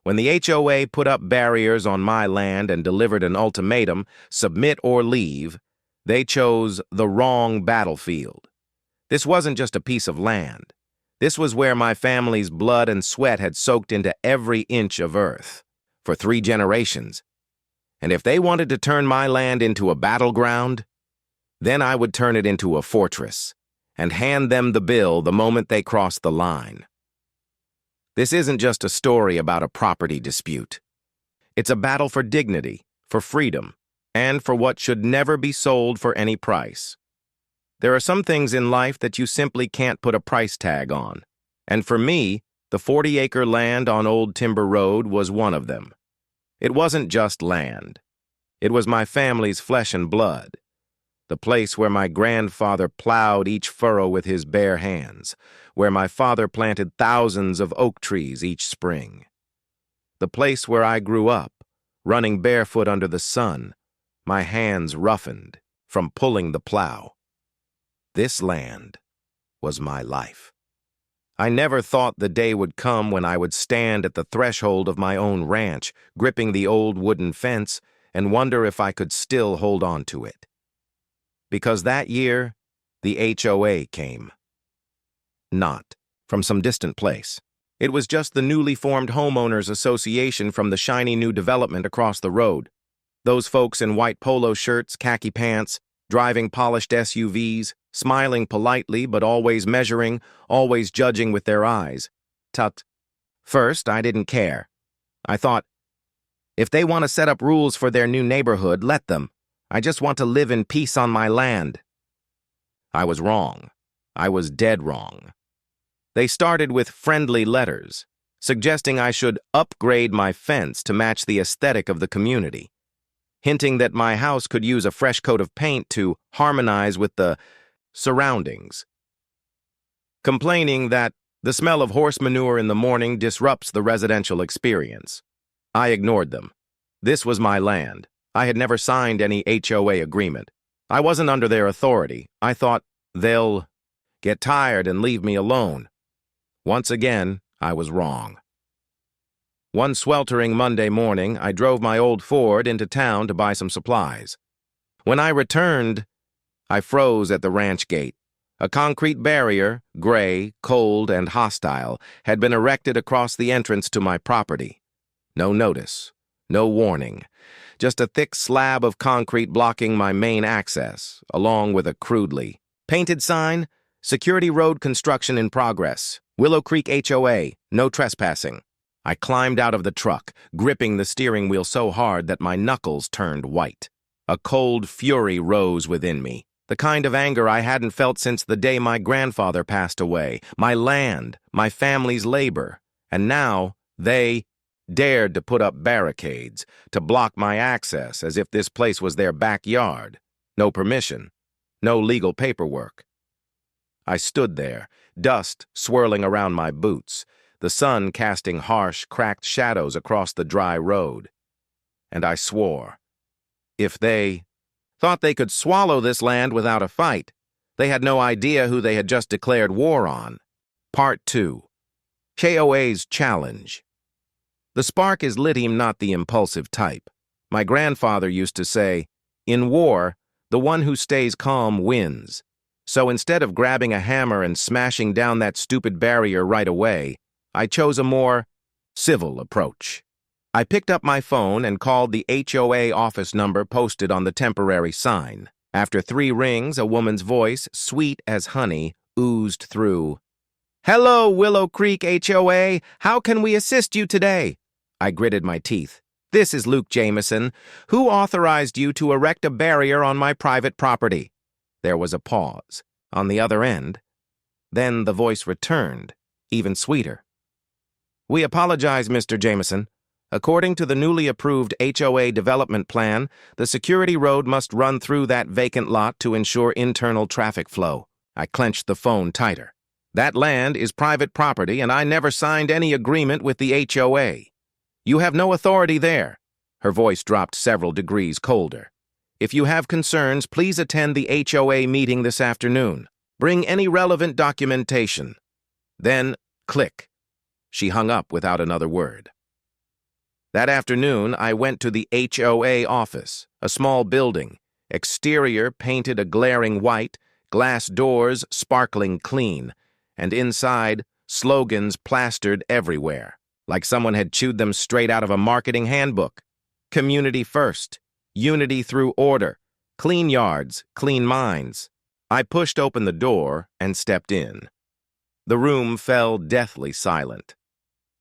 When the HOA put up barriers on my land and delivered an ultimatum, submit or leave, they chose the wrong battlefield. This wasn't just a piece of land. This was where my family's blood and sweat had soaked into every inch of earth for 3 generations. And if they wanted to turn my land into a battleground, then I would turn it into a fortress and hand them the bill the moment they crossed the line. This isn't just a story about a property dispute. It's a battle for dignity, for freedom, and for what should never be sold for any price. There are some things in life that you simply can't put a price tag on, and for me, the 40-acre land on Old Timber Road was one of them. It wasn't just land. It was my family's flesh and blood, the place where my grandfather plowed each furrow with his bare hands, where my father planted thousands of oak trees each spring. The place where I grew up, running barefoot under the sun, my hands roughened from pulling the plow. This land was my life. I never thought the day would come when I would stand at the threshold of my own ranch, gripping the old wooden fence, and wonder if I could still hold on to it. Because that year, the HOA came. Not from some distant place. It was just the newly formed homeowners association from the shiny new development across the road. Those folks in white polo shirts, khaki pants, driving polished SUVs, smiling politely but always measuring, always judging with their eyes. Tut. First, I didn't care. I thought, if they want to set up rules for their new neighborhood, let them. I just want to live in peace on my land. I was wrong. I was dead wrong. They started with friendly letters, suggesting I should upgrade my fence to match the aesthetic of the community, hinting that my house could use a fresh coat of paint to harmonize with the surroundings, complaining that the smell of horse manure in the morning disrupts the residential experience. I ignored them. This was my land. I had never signed any HOA agreement. I wasn't under their authority. I thought, they'll get tired and leave me alone. Once again, I was wrong. One sweltering Monday morning, I drove my old Ford into town to buy some supplies. When I returned, I froze at the ranch gate. A concrete barrier, gray, cold, and hostile, had been erected across the entrance to my property. No notice, no warning, just a thick slab of concrete blocking my main access, along with a crudely painted sign, Security Road Construction in Progress, Willow Creek HOA, no trespassing. I climbed out of the truck, gripping the steering wheel so hard that my knuckles turned white. A cold fury rose within me, the kind of anger I hadn't felt since the day my grandfather passed away, my land, my family's labor, and now they dared to put up barricades, to block my access as if this place was their backyard. No permission, no legal paperwork. I stood there, dust swirling around my boots, the sun casting harsh, cracked shadows across the dry road. And I swore, if they thought they could swallow this land without a fight, they had no idea who they had just declared war on. Part 2. HOA's Challenge. The spark is lithium, not the impulsive type. My grandfather used to say, in war, the one who stays calm wins. So instead of grabbing a hammer and smashing down that stupid barrier right away, I chose a more civil approach. I picked up my phone and called the HOA office number posted on the temporary sign. After 3 rings, a woman's voice, sweet as honey, oozed through. "Hello, Willow Creek HOA. How can we assist you today?" I gritted my teeth. "This is Luke Jameson. Who authorized you to erect a barrier on my private property?" There was a pause. On the other end. Then the voice returned, even sweeter. "We apologize, Mr. Jameson. According to the newly approved HOA development plan, the security road must run through that vacant lot to ensure internal traffic flow." I clenched the phone tighter. "That land is private property, and I never signed any agreement with the HOA. You have no authority there." Her voice dropped several degrees colder. "If you have concerns, please attend the HOA meeting this afternoon. Bring any relevant documentation." Then, click. She hung up without another word. That afternoon, I went to the HOA office, a small building. Exterior painted a glaring white, glass doors sparkling clean, and inside, slogans plastered everywhere, like someone had chewed them straight out of a marketing handbook. Community first, unity through order, clean yards, clean minds. I pushed open the door and stepped in. The room fell deathly silent.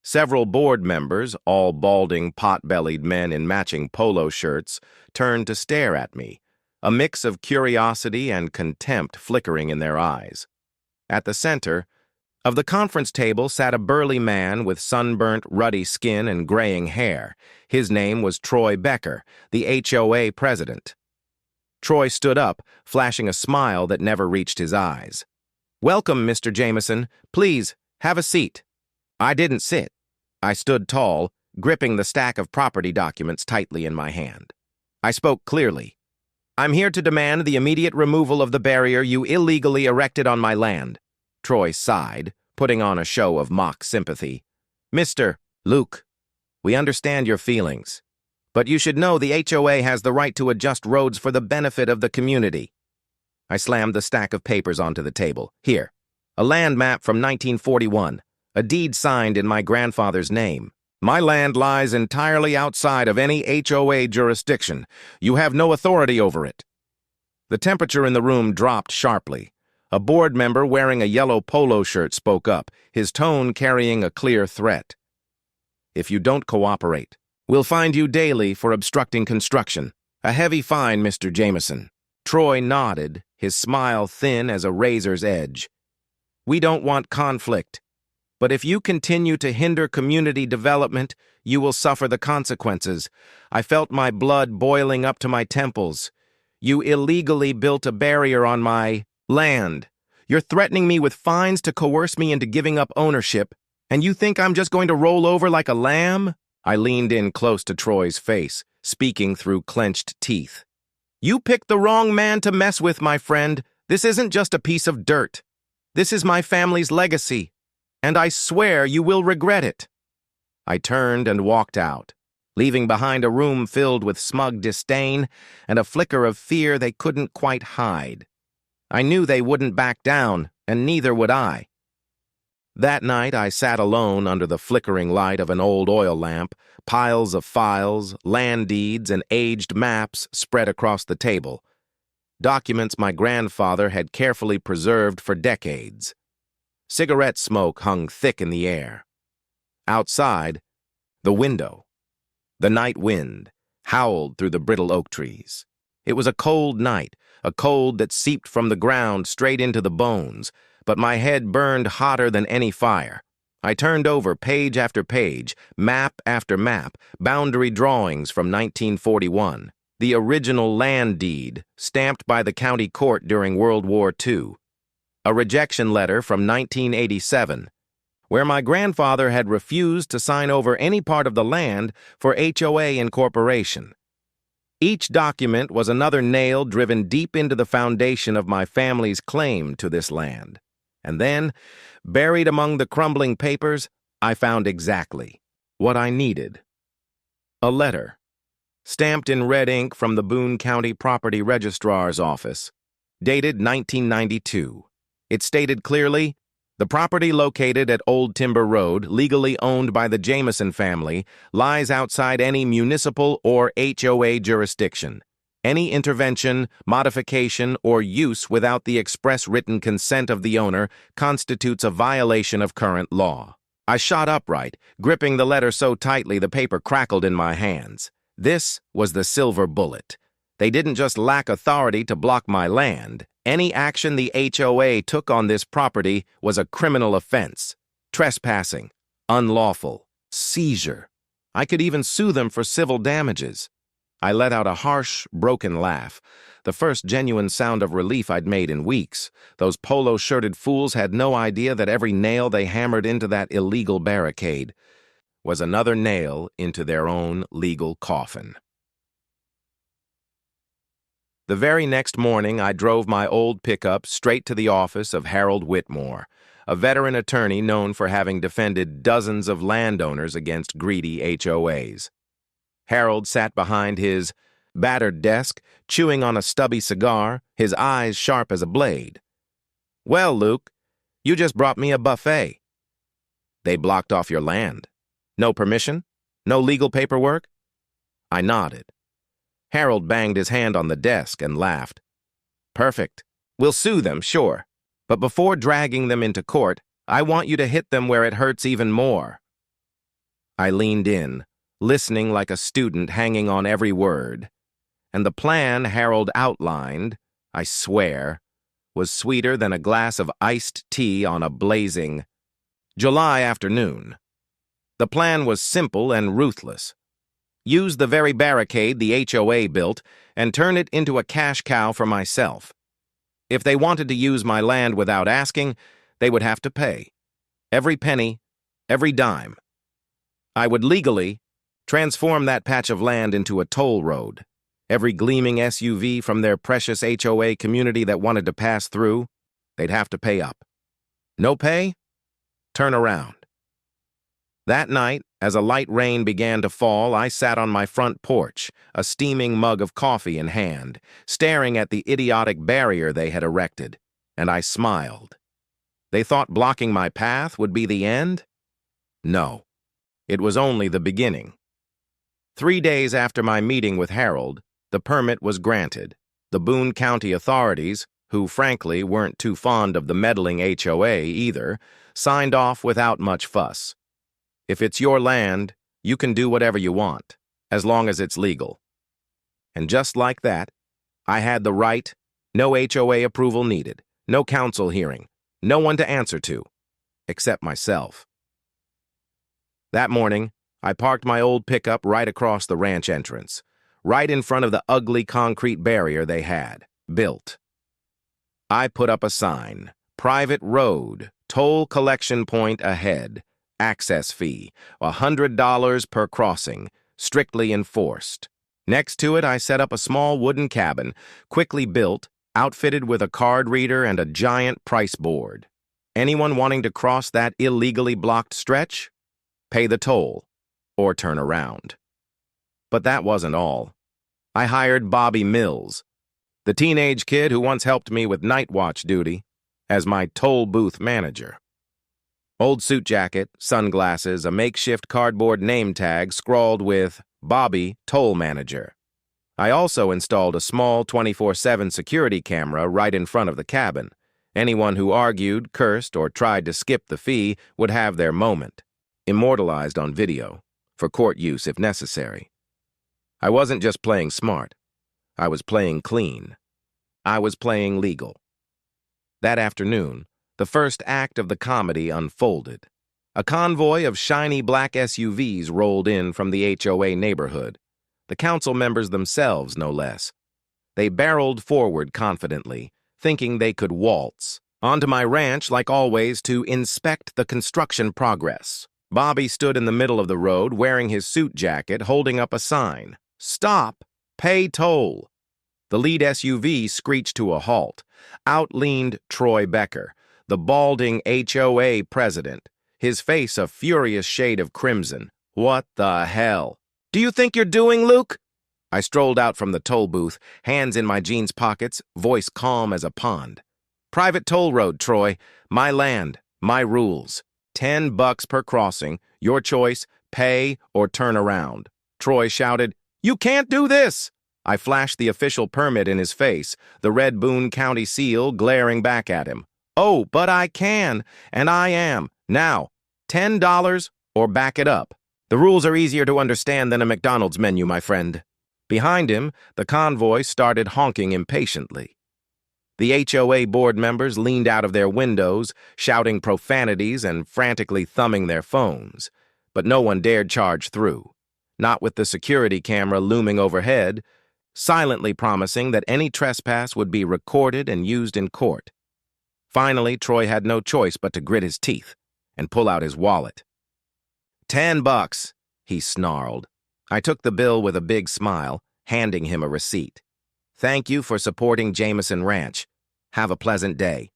Several board members, all balding, pot-bellied men in matching polo shirts, turned to stare at me, a mix of curiosity and contempt flickering in their eyes. At the center of the conference table sat a burly man with sunburnt, ruddy skin and graying hair. His name was Troy Becker, the HOA president. Troy stood up, flashing a smile that never reached his eyes. "Welcome, Mr. Jameson. Please, have a seat." I didn't sit. I stood tall, gripping the stack of property documents tightly in my hand. I spoke clearly. "I'm here to demand the immediate removal of the barrier you illegally erected on my land." Troy sighed, putting on a show of mock sympathy. "Mr. Luke, we understand your feelings, but you should know the HOA has the right to adjust roads for the benefit of the community." I slammed the stack of papers onto the table. "Here, a land map from 1941. A deed signed in my grandfather's name. My land lies entirely outside of any HOA jurisdiction. You have no authority over it." The temperature in the room dropped sharply. A board member wearing a yellow polo shirt spoke up, his tone carrying a clear threat. "If you don't cooperate, we'll find you daily for obstructing construction. A heavy fine, Mr. Jameson." Troy nodded, his smile thin as a razor's edge. "We don't want conflict. But if you continue to hinder community development, you will suffer the consequences." I felt my blood boiling up to my temples. "You illegally built a barrier on my land. You're threatening me with fines to coerce me into giving up ownership, and you think I'm just going to roll over like a lamb?" I leaned in close to Troy's face, speaking through clenched teeth. "You picked the wrong man to mess with, my friend. This isn't just a piece of dirt. This is my family's legacy. And I swear you will regret it." I turned and walked out, leaving behind a room filled with smug disdain and a flicker of fear they couldn't quite hide. I knew they wouldn't back down, and neither would I. That night I sat alone under the flickering light of an old oil lamp, piles of files, land deeds, and aged maps spread across the table. Documents my grandfather had carefully preserved for decades. Cigarette smoke hung thick in the air. Outside, the window. The night wind howled through the brittle oak trees. It was a cold night, a cold that seeped from the ground straight into the bones, but my head burned hotter than any fire. I turned over page after page, map after map, boundary drawings from 1941, the original land deed stamped by the county court during World War II. A rejection letter from 1987, where my grandfather had refused to sign over any part of the land for HOA incorporation. Each document was another nail driven deep into the foundation of my family's claim to this land. And then, buried among the crumbling papers, I found exactly what I needed. A letter, stamped in red ink from the Boone County Property Registrar's office, dated 1992. It stated clearly, "The property located at Old Timber Road, legally owned by the Jameson family, lies outside any municipal or HOA jurisdiction. Any intervention, modification, or use without the express written consent of the owner constitutes a violation of current law." I shot upright, gripping the letter so tightly the paper crackled in my hands. This was the silver bullet. They didn't just lack authority to block my land. Any action the HOA took on this property was a criminal offense. Trespassing, unlawful, seizure. I could even sue them for civil damages. I let out a harsh, broken laugh, the first genuine sound of relief I'd made in weeks. Those polo-shirted fools had no idea that every nail they hammered into that illegal barricade was another nail into their own legal coffin. The very next morning, I drove my old pickup straight to the office of Harold Whitmore, a veteran attorney known for having defended dozens of landowners against greedy HOAs. Harold sat behind his battered desk, chewing on a stubby cigar, his eyes sharp as a blade. "Well, Luke, you just brought me a buffet." "They blocked off your land. No permission? No legal paperwork?" I nodded. Harold banged his hand on the desk and laughed. "Perfect. We'll sue them, sure. But before dragging them into court, I want you to hit them where it hurts even more." I leaned in, listening like a student, hanging on every word. And the plan Harold outlined, I swear, was sweeter than a glass of iced tea on a blazing July afternoon. The plan was simple and ruthless. Use the very barricade the HOA built and turn it into a cash cow for myself. If they wanted to use my land without asking, they would have to pay. Every penny, every dime. I would legally transform that patch of land into a toll road. Every gleaming SUV from their precious HOA community that wanted to pass through, they'd have to pay up. No pay? Turn around. That night, as a light rain began to fall, I sat on my front porch, a steaming mug of coffee in hand, staring at the idiotic barrier they had erected, and I smiled. They thought blocking my path would be the end? No, it was only the beginning. 3 days after my meeting with Harold, the permit was granted. The Boone County authorities, who frankly weren't too fond of the meddling HOA either, signed off without much fuss. If it's your land, you can do whatever you want, as long as it's legal. And just like that, I had the right, no HOA approval needed, no council hearing, no one to answer to, except myself. That morning, I parked my old pickup right across the ranch entrance, right in front of the ugly concrete barrier they had built. I put up a sign, "Private road, toll collection point ahead. Access fee, $100 per crossing, strictly enforced." Next to it, I set up a small wooden cabin, quickly built, outfitted with a card reader and a giant price board. Anyone wanting to cross that illegally blocked stretch? Pay the toll, or turn around. But that wasn't all. I hired Bobby Mills, the teenage kid who once helped me with night watch duty, as my toll booth manager. Old suit jacket, sunglasses, a makeshift cardboard name tag scrawled with Bobby, Toll Manager. I also installed a small 24/7 security camera right in front of the cabin. Anyone who argued, cursed, or tried to skip the fee would have their moment, immortalized on video, for court use if necessary. I wasn't just playing smart. I was playing clean. I was playing legal. That afternoon, the first act of the comedy unfolded. A convoy of shiny black SUVs rolled in from the HOA neighborhood, the council members themselves, no less. They barreled forward confidently, thinking they could waltz onto my ranch like always to inspect the construction progress. Bobby stood in the middle of the road wearing his suit jacket, holding up a sign, "Stop! Pay toll!" The lead SUV screeched to a halt. Out leaned Troy Becker, the balding HOA president, his face a furious shade of crimson. "What the hell? Do you think you're doing, Luke?" I strolled out from the toll booth, hands in my jeans pockets, voice calm as a pond. "Private toll road, Troy. My land, my rules. $10 per crossing. Your choice, pay or turn around." Troy shouted, "You can't do this!" I flashed the official permit in his face, the red Boone County seal glaring back at him. "Oh, but I can, and I am. Now, $10 or back it up. The rules are easier to understand than a McDonald's menu, my friend." Behind him, the convoy started honking impatiently. The HOA board members leaned out of their windows, shouting profanities and frantically thumbing their phones. But no one dared charge through, not with the security camera looming overhead, silently promising that any trespass would be recorded and used in court. Finally, Troy had no choice but to grit his teeth and pull out his wallet. $10, he snarled. I took the bill with a big smile, handing him a receipt. "Thank you for supporting Jameson Ranch. Have a pleasant day."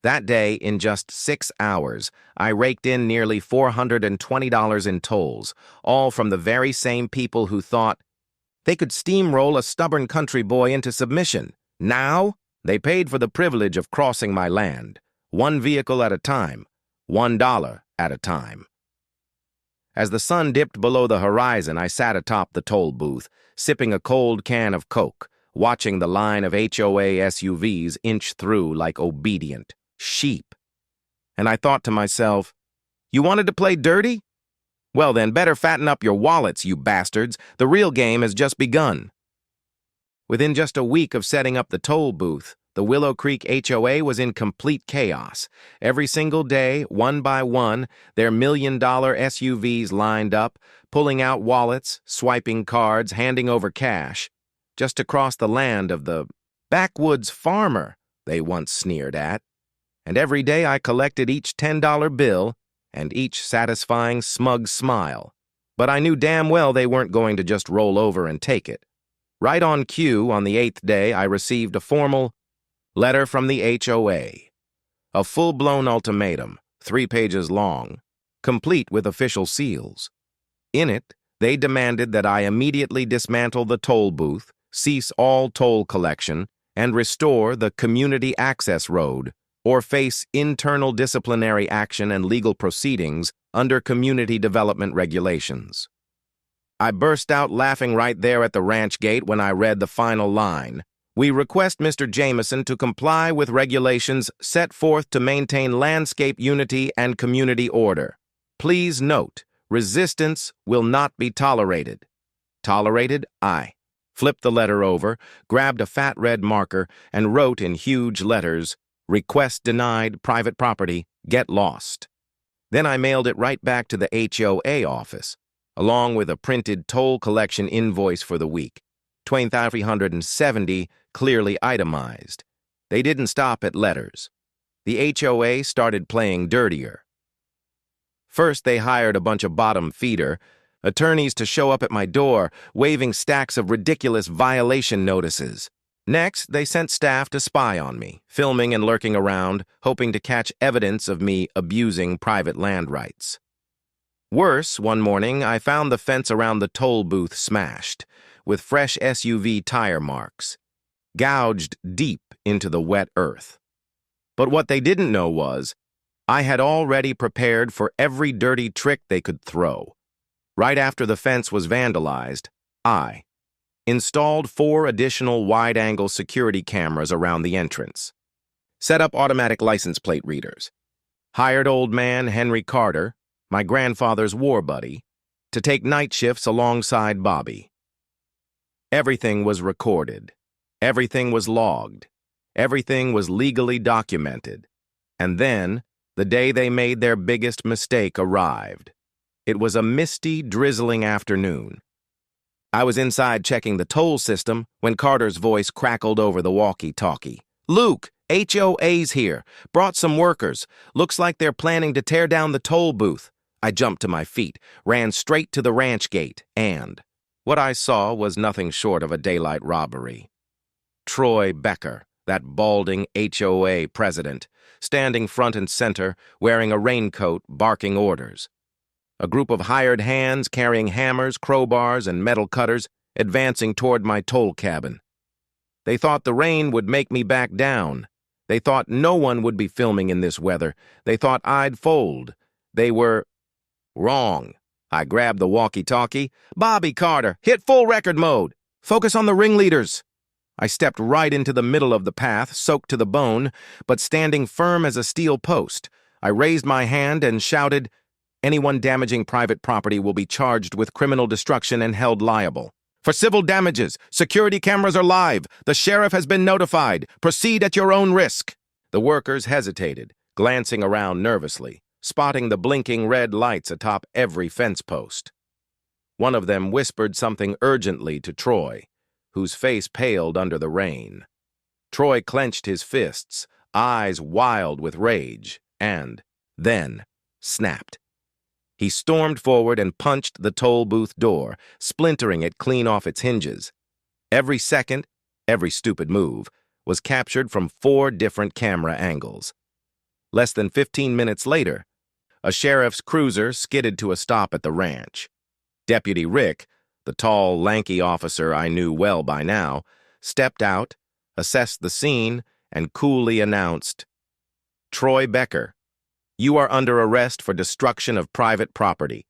That day, in just 6 hours, I raked in nearly $420 in tolls, all from the very same people who thought they could steamroll a stubborn country boy into submission. Now, they paid for the privilege of crossing my land, one vehicle at a time, $1 at a time. As the sun dipped below the horizon, I sat atop the toll booth, sipping a cold can of Coke, watching the line of HOA SUVs inch through like obedient sheep. And I thought to myself, you wanted to play dirty? Well then, better fatten up your wallets, you bastards. The real game has just begun. Within just a week of setting up the toll booth, the Willow Creek HOA was in complete chaos. Every single day, one by one, their million-dollar SUVs lined up, pulling out wallets, swiping cards, handing over cash, just to cross the land of the backwoods farmer they once sneered at. And every day I collected each $10 bill and each satisfying smug smile. But I knew damn well they weren't going to just roll over and take it. Right on cue, on the 8th day, I received a formal letter from the HOA. A full-blown ultimatum, 3 pages long, complete with official seals. In it, they demanded that I immediately dismantle the toll booth, cease all toll collection, and restore the community access road, or face internal disciplinary action and legal proceedings under community development regulations. I burst out laughing right there at the ranch gate when I read the final line. We request Mr. Jameson to comply with regulations set forth to maintain landscape unity and community order. Please note, resistance will not be tolerated. Tolerated? I flipped the letter over, grabbed a fat red marker, and wrote in huge letters, Request denied, private property, get lost. Then I mailed it right back to the HOA office, along with a printed toll collection invoice for the week, $2,370, clearly itemized. They didn't stop at letters. The HOA started playing dirtier. First, they hired a bunch of bottom feeder attorneys to show up at my door, waving stacks of ridiculous violation notices. Next, they sent staff to spy on me, filming and lurking around, hoping to catch evidence of me abusing private land rights. Worse, one morning, I found the fence around the toll booth smashed, with fresh SUV tire marks, gouged deep into the wet earth. But what they didn't know was, I had already prepared for every dirty trick they could throw. Right after the fence was vandalized, I installed 4 additional wide-angle security cameras around the entrance, set up automatic license plate readers, hired old man Henry Carter, my grandfather's war buddy, to take night shifts alongside Bobby. Everything was recorded. Everything was logged. Everything was legally documented. And then, the day they made their biggest mistake arrived. It was a misty, drizzling afternoon. I was inside checking the toll system when Carter's voice crackled over the walkie-talkie. Luke, HOA's here. Brought some workers. Looks like they're planning to tear down the toll booth. I jumped to my feet, ran straight to the ranch gate, and what I saw was nothing short of a daylight robbery. Troy Becker, that balding HOA president, standing front and center, wearing a raincoat, barking orders. A group of hired hands carrying hammers, crowbars, and metal cutters advancing toward my toll cabin. They thought the rain would make me back down. They thought no one would be filming in this weather. They thought I'd fold. They were wrong. I grabbed the walkie-talkie. Bobby Carter, hit full record mode. Focus on the ringleaders. I stepped right into the middle of the path, soaked to the bone, but standing firm as a steel post. I raised my hand and shouted, Anyone damaging private property will be charged with criminal destruction and held liable. For civil damages, security cameras are live. The sheriff has been notified. Proceed at your own risk. The workers hesitated, glancing around nervously, spotting the blinking red lights atop every fence post. One of them whispered something urgently to Troy, whose face paled under the rain. Troy clenched his fists, eyes wild with rage, and then snapped. He stormed forward and punched the toll booth door, splintering it clean off its hinges. Every second, every stupid move, was captured from 4 different camera angles. Less than 15 minutes later, a sheriff's cruiser skidded to a stop at the ranch. Deputy Rick, the tall, lanky officer I knew well by now, stepped out, assessed the scene, and coolly announced, "Troy Becker, you are under arrest for destruction of private property.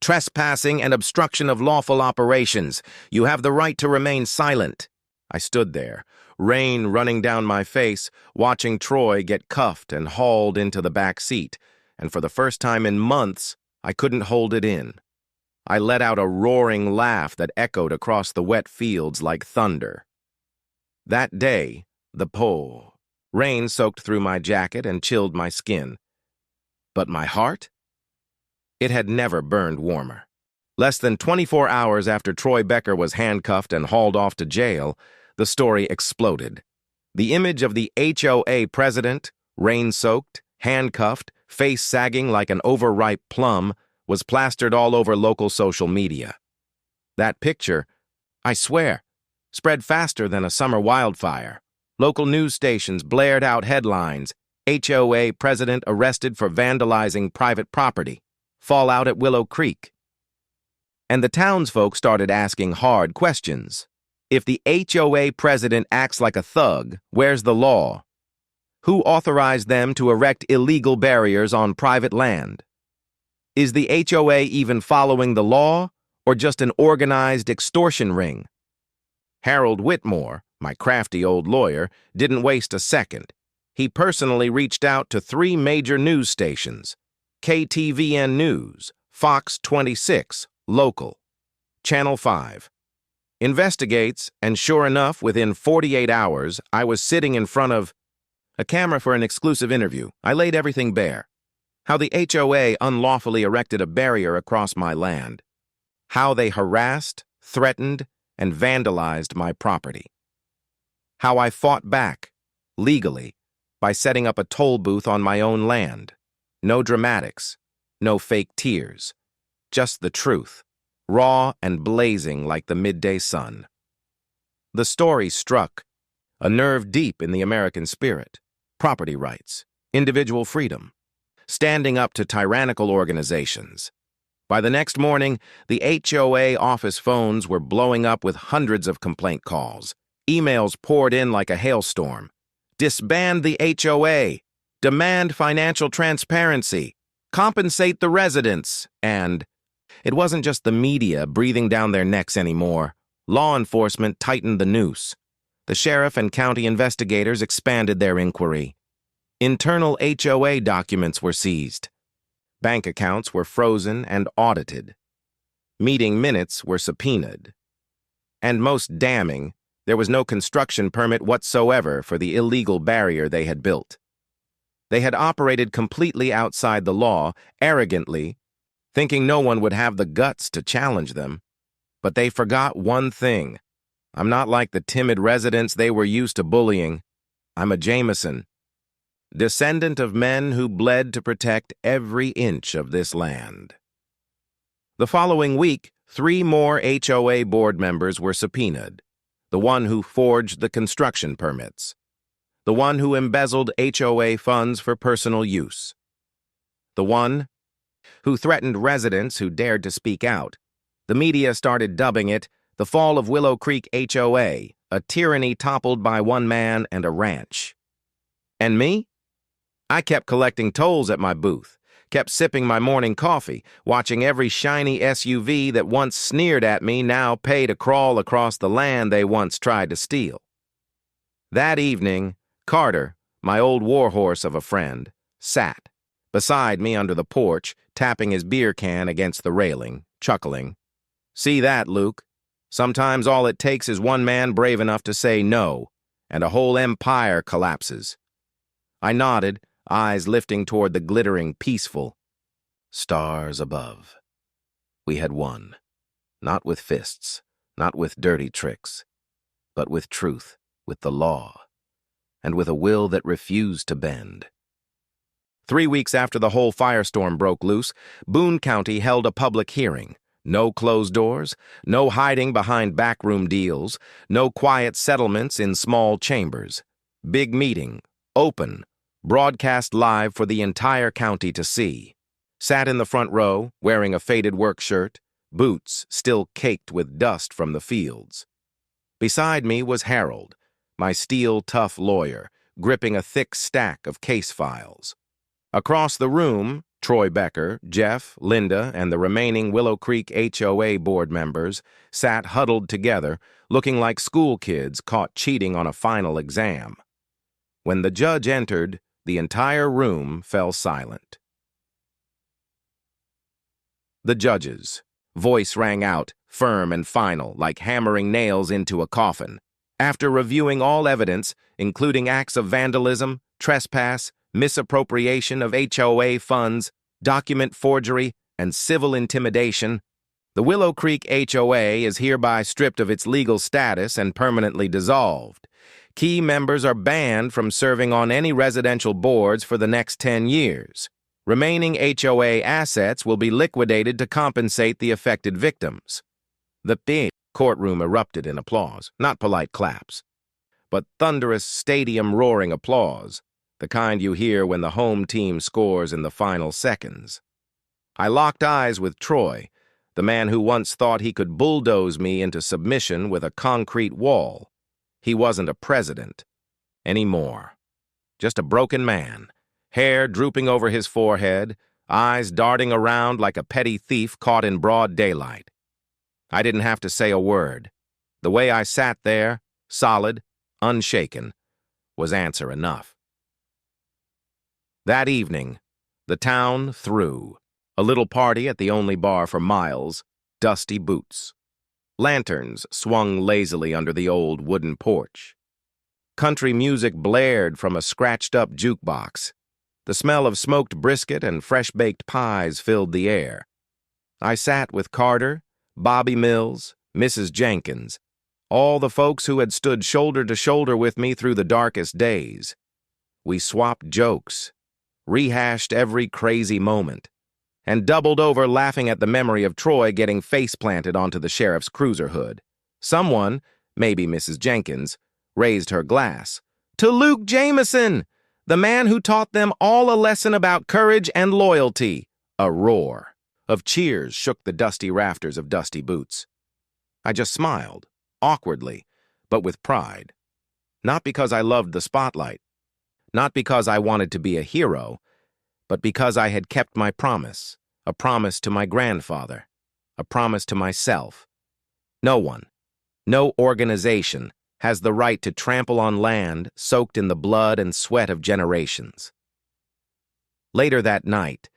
Trespassing and obstruction of lawful operations. You have the right to remain silent." I stood there, rain running down my face, watching Troy get cuffed and hauled into the back seat, and for the first time in months, I couldn't hold it in. I let out a roaring laugh that echoed across the wet fields like thunder. That day, rain soaked through my jacket and chilled my skin. But my heart? It had never burned warmer. Less than 24 hours after Troy Becker was handcuffed and hauled off to jail, the story exploded. The image of the HOA president, rain-soaked, handcuffed, face sagging like an overripe plum, was plastered all over local social media. That picture, I swear, spread faster than a summer wildfire. Local news stations blared out headlines, "HOA president arrested for vandalizing private property. Fallout at Willow Creek." And the townsfolk started asking hard questions. If the HOA president acts like a thug, where's the law? Who authorized them to erect illegal barriers on private land? Is the HOA even following the law, or just an organized extortion ring? Harold Whitmore, my crafty old lawyer, didn't waste a second. He personally reached out to 3 major news stations: KTVN News, Fox 26, Local, Channel 5. Investigates, and sure enough, within 48 hours, I was sitting in front of a camera for an exclusive interview. I laid everything bare. How the HOA unlawfully erected a barrier across my land. How they harassed, threatened, and vandalized my property. How I fought back, legally, by setting up a toll booth on my own land. No dramatics, no fake tears, just the truth, raw and blazing like the midday sun. The story struck a nerve deep in the American spirit: property rights, individual freedom, standing up to tyrannical organizations. By the next morning, the HOA office phones were blowing up with hundreds of complaint calls. Emails poured in like a hailstorm. Disband the HOA. Demand financial transparency. Compensate the residents. And it wasn't just the media breathing down their necks anymore. Law enforcement tightened the noose. The sheriff and county investigators expanded their inquiry. Internal HOA documents were seized. Bank accounts were frozen and audited. Meeting minutes were subpoenaed. And most damning, there was no construction permit whatsoever for the illegal barrier they had built. They had operated completely outside the law, arrogantly, thinking no one would have the guts to challenge them. But they forgot one thing. I'm not like the timid residents they were used to bullying. I'm a Jameson, descendant of men who bled to protect every inch of this land. The following week, 3 more HOA board members were subpoenaed. The one who forged the construction permits. The one who embezzled HOA funds for personal use. The one who threatened residents who dared to speak out. The media started dubbing it the fall of Willow Creek HOA, a tyranny toppled by one man and a ranch. And me? I kept collecting tolls at my booth, kept sipping my morning coffee, watching every shiny SUV that once sneered at me now pay to crawl across the land they once tried to steal. That evening, Carter, my old warhorse of a friend, sat beside me under the porch, tapping his beer can against the railing, chuckling. "See that, Luke? Sometimes all it takes is one man brave enough to say no, and a whole empire collapses." I nodded, eyes lifting toward the glittering, peaceful stars above. We had won, not with fists, not with dirty tricks, but with truth, with the law, and with a will that refused to bend. 3 weeks after the whole firestorm broke loose, Boone County held a public hearing. No closed doors, no hiding behind backroom deals, no quiet settlements in small chambers. Big meeting, open, broadcast live for the entire county to see. Sat in the front row, wearing a faded work shirt, boots still caked with dust from the fields. Beside me was Harold, my steel-tough lawyer, gripping a thick stack of case files. Across the room, Troy Becker, Jeff, Linda, and the remaining Willow Creek HOA board members sat huddled together, looking like school kids caught cheating on a final exam. When the judge entered, the entire room fell silent. The judge's voice rang out, firm and final, like hammering nails into a coffin. After reviewing all evidence, including acts of vandalism, trespass, misappropriation of HOA funds, document forgery, and civil intimidation, the Willow Creek HOA is hereby stripped of its legal status and permanently dissolved. Key members are banned from serving on any residential boards for the next 10 years. Remaining HOA assets will be liquidated to compensate the affected victims. The big courtroom erupted in applause, not polite claps, but thunderous stadium-roaring applause, the kind you hear when the home team scores in the final seconds. I locked eyes with Troy, the man who once thought he could bulldoze me into submission with a concrete wall. He wasn't a president anymore. Just a broken man, hair drooping over his forehead, eyes darting around like a petty thief caught in broad daylight. I didn't have to say a word. The way I sat there, solid, unshaken, was answer enough. That evening, the town threw. A little party at the only bar for miles, Dusty Boots. Lanterns swung lazily under the old wooden porch. Country music blared from a scratched-up jukebox. The smell of smoked brisket and fresh-baked pies filled the air. I sat with Carter, Bobby Mills, Mrs. Jenkins, all the folks who had stood shoulder to shoulder with me through the darkest days. We swapped jokes, rehashed every crazy moment, and doubled over laughing at the memory of Troy getting face-planted onto the sheriff's cruiser hood. Someone, maybe Mrs. Jenkins, raised her glass. To Luke Jameson, the man who taught them all a lesson about courage and loyalty. A roar of cheers shook the dusty rafters of Dusty Boots. I just smiled, awkwardly, but with pride. Not because I loved the spotlight, not because I wanted to be a hero, but because I had kept my promise, a promise to my grandfather, a promise to myself. No one, no organization, has the right to trample on land soaked in the blood and sweat of generations. Later that night,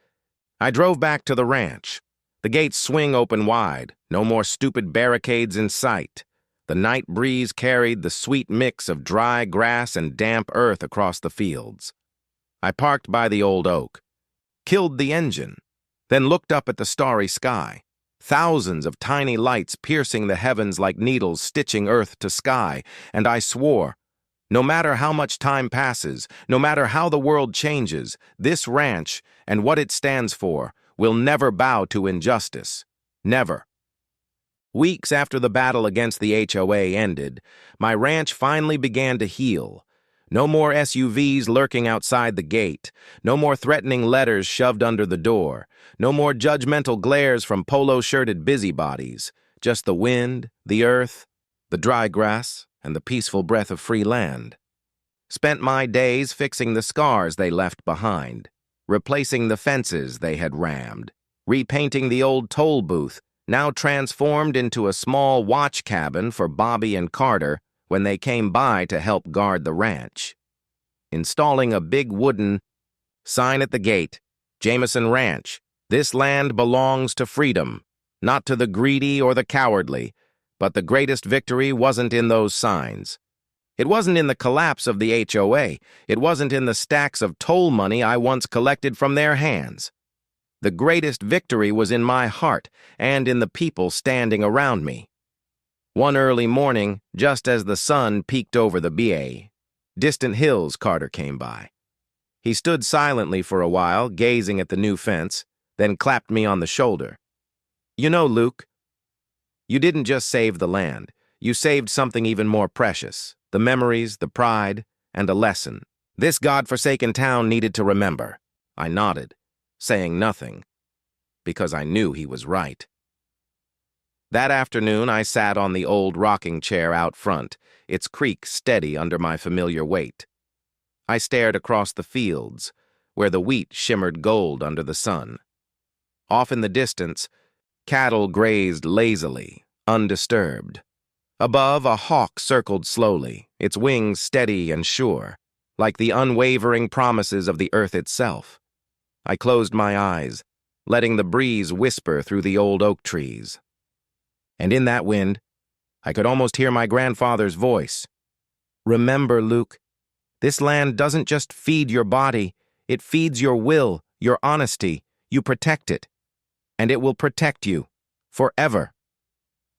I drove back to the ranch. The gates swing open wide, no more stupid barricades in sight. The night breeze carried the sweet mix of dry grass and damp earth across the fields. I parked by the old oak, killed the engine, then looked up at the starry sky. Thousands of tiny lights piercing the heavens like needles stitching earth to sky, and I swore, no matter how much time passes, no matter how the world changes, this ranch and what it stands for will never bow to injustice. Never. Weeks after the battle against the HOA ended, my ranch finally began to heal. No more SUVs lurking outside the gate, no more threatening letters shoved under the door, no more judgmental glares from polo-shirted busybodies, just the wind, the earth, the dry grass, and the peaceful breath of free land. Spent my days fixing the scars they left behind, replacing the fences they had rammed, repainting the old toll booth, now transformed into a small watch cabin for Bobby and Carter when they came by to help guard the ranch. Installing a big wooden sign at the gate, Jameson Ranch, this land belongs to freedom, not to the greedy or the cowardly, but the greatest victory wasn't in those signs. It wasn't in the collapse of the HOA. It wasn't in the stacks of toll money I once collected from their hands. The greatest victory was in my heart and in the people standing around me. One early morning, just as the sun peeked over the distant hills, Carter came by. He stood silently for a while, gazing at the new fence, then clapped me on the shoulder. You know, Luke, you didn't just save the land. You saved something even more precious, the memories, the pride, and a lesson. This godforsaken town needed to remember. I nodded, saying nothing, because I knew he was right. That afternoon, I sat on the old rocking chair out front, its creak steady under my familiar weight. I stared across the fields, where the wheat shimmered gold under the sun. Off in the distance, cattle grazed lazily, undisturbed. Above, a hawk circled slowly, its wings steady and sure, like the unwavering promises of the earth itself. I closed my eyes, letting the breeze whisper through the old oak trees. And in that wind, I could almost hear my grandfather's voice. Remember, Luke, this land doesn't just feed your body, it feeds your will, your honesty. You protect it, and it will protect you, forever.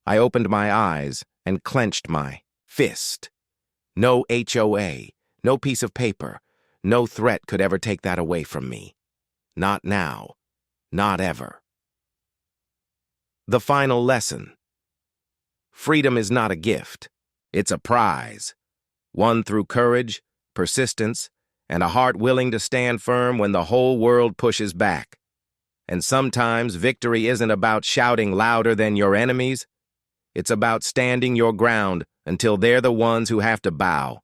I opened my eyes and clenched my fist. No HOA, no piece of paper, no threat could ever take that away from me. Not now, not ever. The final lesson. Freedom is not a gift. It's a prize, won through courage, persistence, and a heart willing to stand firm when the whole world pushes back. And sometimes victory isn't about shouting louder than your enemies. It's about standing your ground until they're the ones who have to bow.